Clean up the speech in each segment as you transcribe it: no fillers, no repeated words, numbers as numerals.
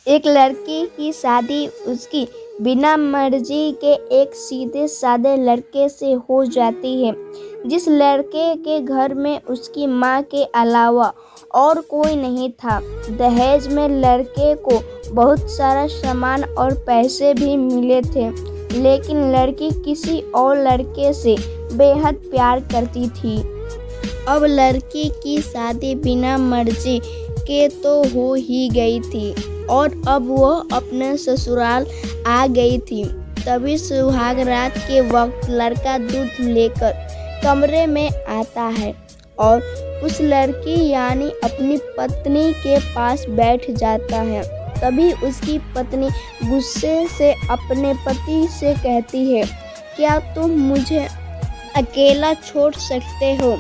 एक लड़की की शादी उसकी बिना मर्जी के एक सीधे साधे लड़के से हो जाती है, जिस लड़के के घर में उसकी माँ के अलावा और कोई नहीं था। दहेज में लड़के को बहुत सारा सामान और पैसे भी मिले थे, लेकिन लड़की किसी और लड़के से बेहद प्यार करती थी। अब लड़की की शादी बिना मर्जी के तो हो ही गई थी और अब वह अपने ससुराल आ गई थी। तभी सुहाग रात के वक्त लड़का दूध लेकर कमरे में आता है और उस लड़की यानी अपनी पत्नी के पास बैठ जाता है। तभी उसकी पत्नी गुस्से से अपने पति से कहती है, क्या तुम मुझे अकेला छोड़ सकते हो?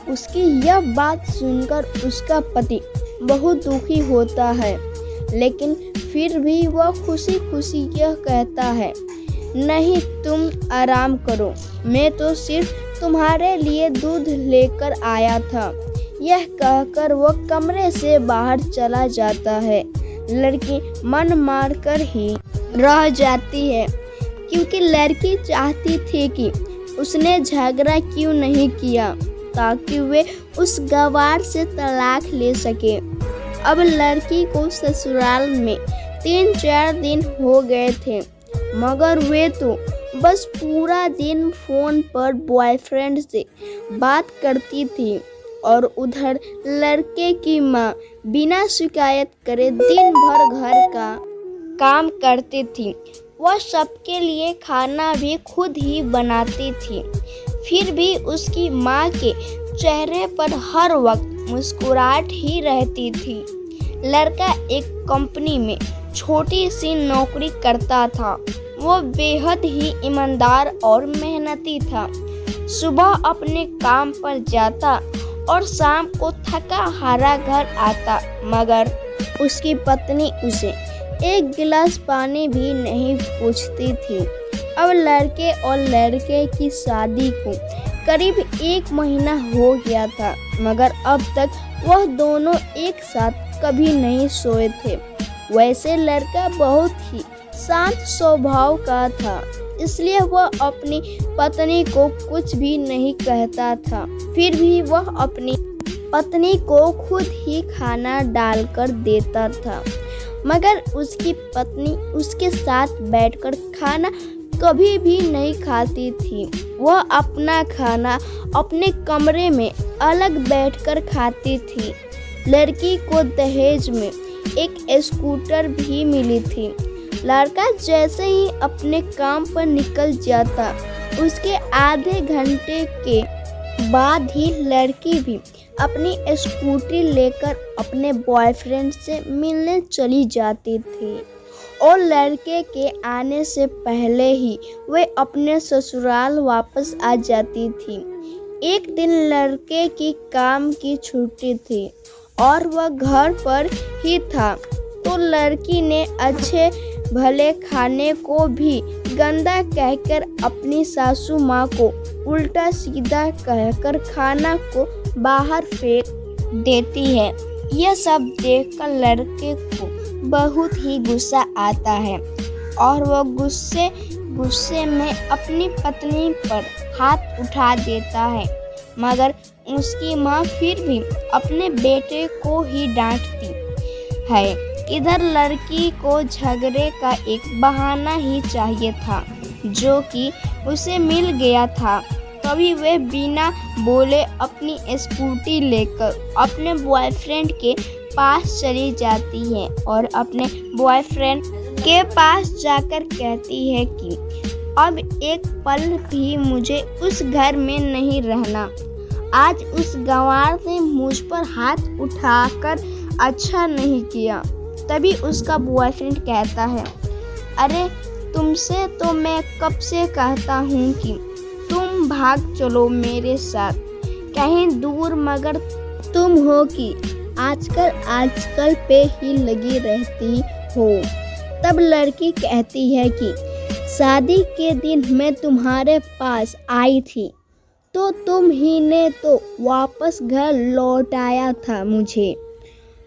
उसकी यह बात सुनकर उसका पति बहुत दुखी होता है, लेकिन फिर भी वह खुशी खुशी यह कहता है, नहीं तुम आराम करो, मैं तो सिर्फ तुम्हारे लिए दूध लेकर आया था। यह कहकर वह कमरे से बाहर चला जाता है। लड़की मन मारकर ही रह जाती है, क्योंकि लड़की चाहती थी कि उसने झगड़ा क्यों नहीं किया ताकि वे उस गवार से तलाक ले सके। अब लड़की को ससुराल में 3-4 दिन हो गए थे, मगर वे तो बस पूरा दिन फोन पर बॉयफ्रेंड से बात करती थी और उधर लड़के की माँ बिना शिकायत करे दिन भर घर का काम करती थी। वह सबके लिए खाना भी खुद ही बनाती थी। फिर भी उसकी माँ के चेहरे पर हर वक्त मुस्कुराहट ही रहती थी। लड़का एक कंपनी में छोटी सी नौकरी करता था। वो बेहद ही ईमानदार और मेहनती था। सुबह अपने काम पर जाता और शाम को थका हारा घर आता, मगर उसकी पत्नी उसे एक गिलास पानी भी नहीं पूछती थी। अब लड़के और लड़के की शादी को करीब 1 महीना हो गया था, मगर अब तक वह दोनों एक साथ कभी नहीं सोए थे। वैसे लड़का बहुत ही शांत स्वभाव का था, इसलिए वह अपनी पत्नी को कुछ भी नहीं कहता था। फिर भी वह अपनी पत्नी को खुद ही खाना डालकर देता था, मगर उसकी पत्नी उसके साथ बैठकर खाना कभी भी नहीं खाती थी। वह अपना खाना अपने कमरे में अलग बैठकर खाती थी। लड़की को दहेज में एक स्कूटर भी मिली थी। लड़का जैसे ही अपने काम पर निकल जाता, उसके आधे घंटे के बाद ही लड़की भी अपनी स्कूटी लेकर अपने बॉयफ्रेंड से मिलने चली जाती थी और लड़के के आने से पहले ही वे अपने ससुराल वापस आ जाती थी। एक दिन लड़के की काम की छुट्टी थी और वह घर पर ही था, तो लड़की ने अच्छे भले खाने को भी गंदा कहकर अपनी सासू माँ को उल्टा सीधा कहकर खाना को बाहर फेंक देती है। यह सब देखकर लड़के को बहुत ही गुस्सा आता है और वह गुस्से में अपनी पत्नी पर हाथ उठा देता है, मगर उसकी माँ फिर भी अपने बेटे को ही डांटती है। इधर लड़की को झगड़े का एक बहाना ही चाहिए था, जो कि उसे मिल गया था। तभी वे बिना बोले अपनी स्कूटी लेकर अपने बॉयफ्रेंड के पास चली जाती है और अपने बॉयफ्रेंड के पास जाकर कहती है कि अब एक पल भी मुझे उस घर में नहीं रहना। आज उस गंवार ने मुझ पर हाथ उठाकर अच्छा नहीं किया। तभी उसका बॉयफ्रेंड कहता है, अरे तुमसे तो मैं कब से कहता हूँ कि तुम भाग चलो मेरे साथ कहीं दूर, मगर तुम हो कि आजकल पे ही लगी रहती हो। तब लड़की कहती है कि शादी के दिन मैं तुम्हारे पास आई थी तो तुम ही ने तो वापस घर लौटाया था मुझे।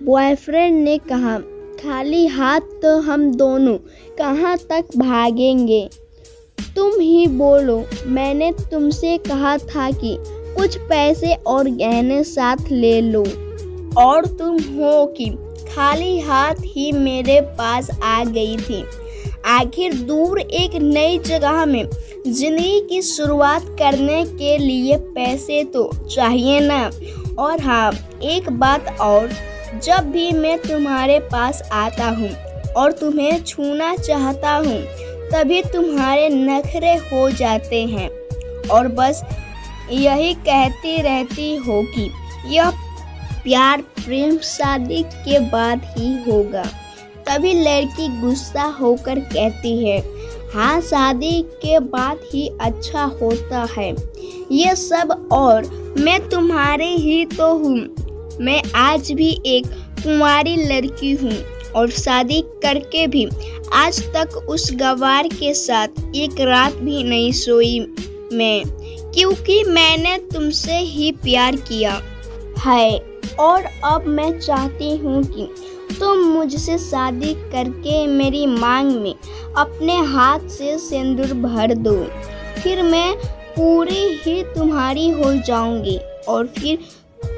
बॉयफ्रेंड ने कहा, खाली हाथ तो हम दोनों कहाँ तक भागेंगे? तुम ही बोलो। मैंने तुमसे कहा था कि कुछ पैसे और गहने साथ ले लो, और तुम हो कि खाली हाथ ही मेरे पास आ गई थी। आखिर दूर एक नई जगह में जिंदगी की शुरुआत करने के लिए पैसे तो चाहिए ना। और हाँ, एक बात और, जब भी मैं तुम्हारे पास आता हूँ और तुम्हें छूना चाहता हूँ, तभी तुम्हारे नखरे हो जाते हैं और बस यही कहती रहती हो कि यह प्यार प्रेम शादी के बाद ही होगा। तभी लड़की गुस्सा होकर कहती है, हाँ, शादी के बाद ही अच्छा होता है ये सब, और मैं तुम्हारी ही तो हूँ। मैं आज भी एक कुंवारी लड़की हूँ और शादी करके भी आज तक उस गवार के साथ एक रात भी नहीं सोई मैं, क्योंकि मैंने तुमसे ही प्यार किया है। और अब मैं चाहती हूँ कि तुम मुझसे शादी करके मेरी मांग में अपने हाथ से सिंदूर भर दो। फिर मैं पूरी ही तुम्हारी हो जाऊंगी और फिर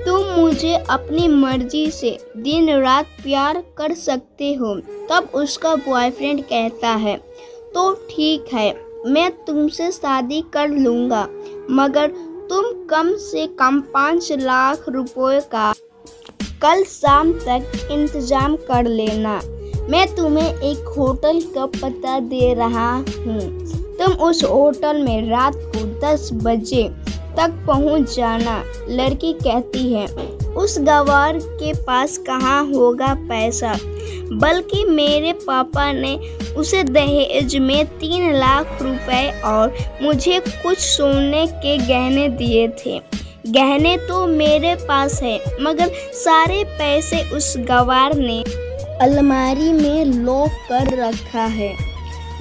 तुम मुझे अपनी मर्जी से दिन रात प्यार कर सकते हो। तब उसका बॉयफ्रेंड कहता है, तो ठीक है, मैं तुमसे शादी कर लूँगा, मगर तुम कम से कम 5 लाख रुपए का कल शाम तक इंतजाम कर लेना। मैं तुम्हें एक होटल का पता दे रहा हूँ, तुम उस होटल में रात को 10 बजे तक पहुँच जाना। लड़की कहती है, उस गवार के पास कहाँ होगा पैसा, बल्कि मेरे पापा ने उसे दहेज में 3 लाख रुपए और मुझे कुछ सोने के गहने दिए थे। गहने तो मेरे पास है, मगर सारे पैसे उस गवार ने अलमारी में लॉक कर रखा है।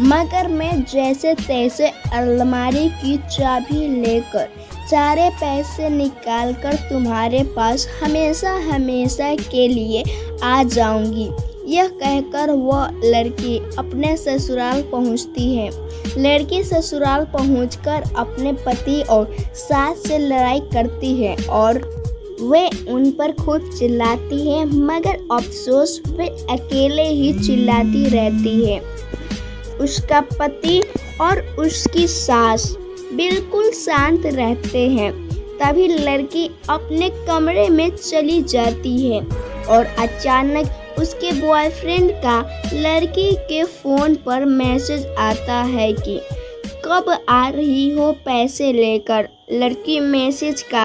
मगर मैं जैसे तैसे अलमारी की चाबी लेकर सारे पैसे निकालकर तुम्हारे पास हमेशा हमेशा के लिए आ जाऊंगी। यह कहकर वह लड़की अपने ससुराल पहुंचती है। लड़की ससुराल पहुंचकर अपने पति और सास से लड़ाई करती है और वे उन पर खूब चिल्लाती है, मगर अफसोस वे अकेले ही चिल्लाती रहती है। उसका पति और उसकी सास बिल्कुल शांत रहते हैं। तभी लड़की अपने कमरे में चली जाती है और अचानक उसके बॉयफ्रेंड का लड़की के फ़ोन पर मैसेज आता है कि कब आ रही हो पैसे लेकर। लड़की मैसेज का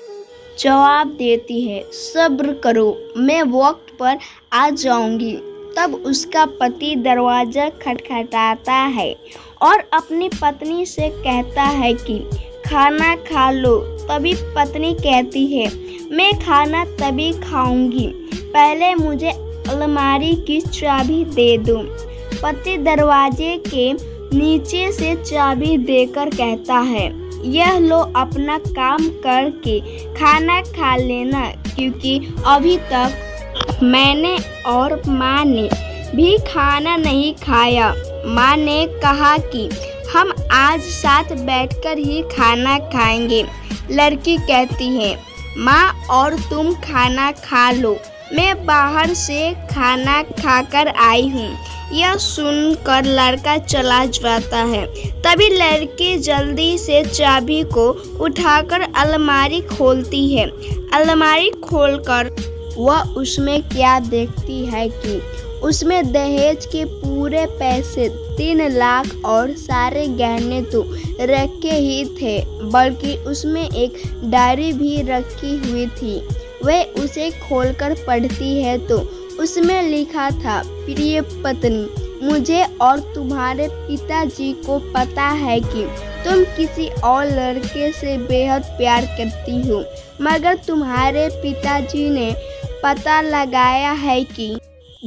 जवाब देती है, सब्र करो, मैं वक्त पर आ जाऊंगी। तब उसका पति दरवाज़ा खटखटाता है और अपनी पत्नी से कहता है कि खाना खा लो। तभी पत्नी कहती है, मैं खाना तभी खाऊंगी, पहले मुझे अलमारी की चाबी दे दो। पति दरवाजे के नीचे से चाबी देकर कहता है, यह लो, अपना काम करके खाना खा लेना, क्योंकि अभी तक मैंने और माँ ने भी खाना नहीं खाया। माँ ने कहा कि हम आज साथ बैठकर ही खाना खाएंगे। लड़की कहती है, माँ और तुम खाना खा लो, मैं बाहर से खाना खाकर आई हूँ। यह सुनकर लड़का चला जाता है। तभी लड़की जल्दी से चाबी को उठाकर अलमारी खोलती है। अलमारी खोलकर वह उसमें क्या देखती है कि उसमें दहेज के पूरे पैसे 3 लाख और सारे गहने तो रखे ही थे, बल्कि उसमें एक डायरी भी रखी हुई थी। वह उसे खोलकर पढ़ती है तो उसमें लिखा था, प्रिय पत्नी, मुझे और तुम्हारे पिताजी को पता है कि तुम किसी और लड़के से बेहद प्यार करती हो, मगर तुम्हारे पिताजी ने पता लगाया है कि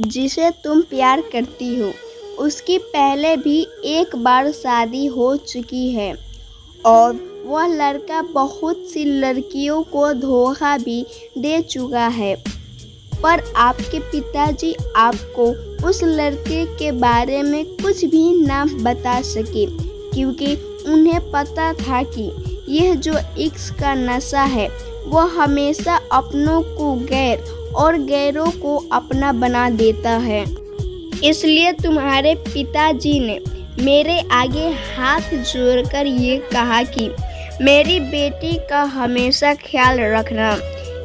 जिसे तुम प्यार करती हो उसकी पहले भी एक बार शादी हो चुकी है और वह लड़का बहुत सी लड़कियों को धोखा भी दे चुका है। पर आपके पिताजी आपको उस लड़के के बारे में कुछ भी ना बता सके, क्योंकि उन्हें पता था कि यह जो इश्क का नशा है वह हमेशा अपनों को गैर और गैरों को अपना बना देता है। इसलिए तुम्हारे पिताजी ने मेरे आगे हाथ जोड़कर ये कहा कि मेरी बेटी का हमेशा ख्याल रखना।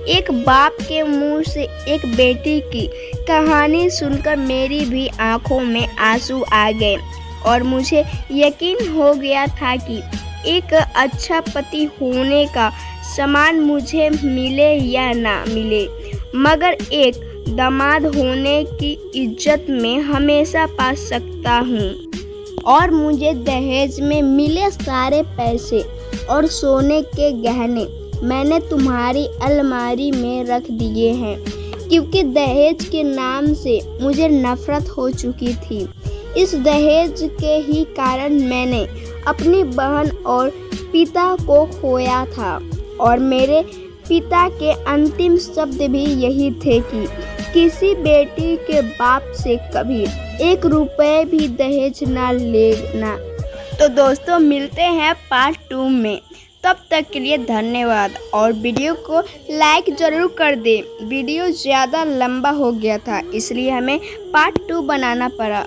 एक बाप के मुंह से एक बेटी की कहानी सुनकर मेरी भी आंखों में आंसू आ गए और मुझे यकीन हो गया था कि एक अच्छा पति होने का सम्मान मुझे मिले या ना मिले, मगर एक दामाद होने की इज्जत में हमेशा पा सकता हूँ। और मुझे दहेज में मिले सारे पैसे और सोने के गहने मैंने तुम्हारी अलमारी में रख दिए हैं, क्योंकि दहेज के नाम से मुझे नफरत हो चुकी थी। इस दहेज के ही कारण मैंने अपनी बहन और पिता को खोया था और मेरे पिता के अंतिम शब्द भी यही थे कि किसी बेटी के बाप से कभी 1 रुपये भी दहेज ना लेना। तो दोस्तों मिलते हैं पार्ट 2 में, तब तक के लिए धन्यवाद और वीडियो को लाइक ज़रूर कर दें। वीडियो ज़्यादा लंबा हो गया था इसलिए हमें पार्ट 2 बनाना पड़ा।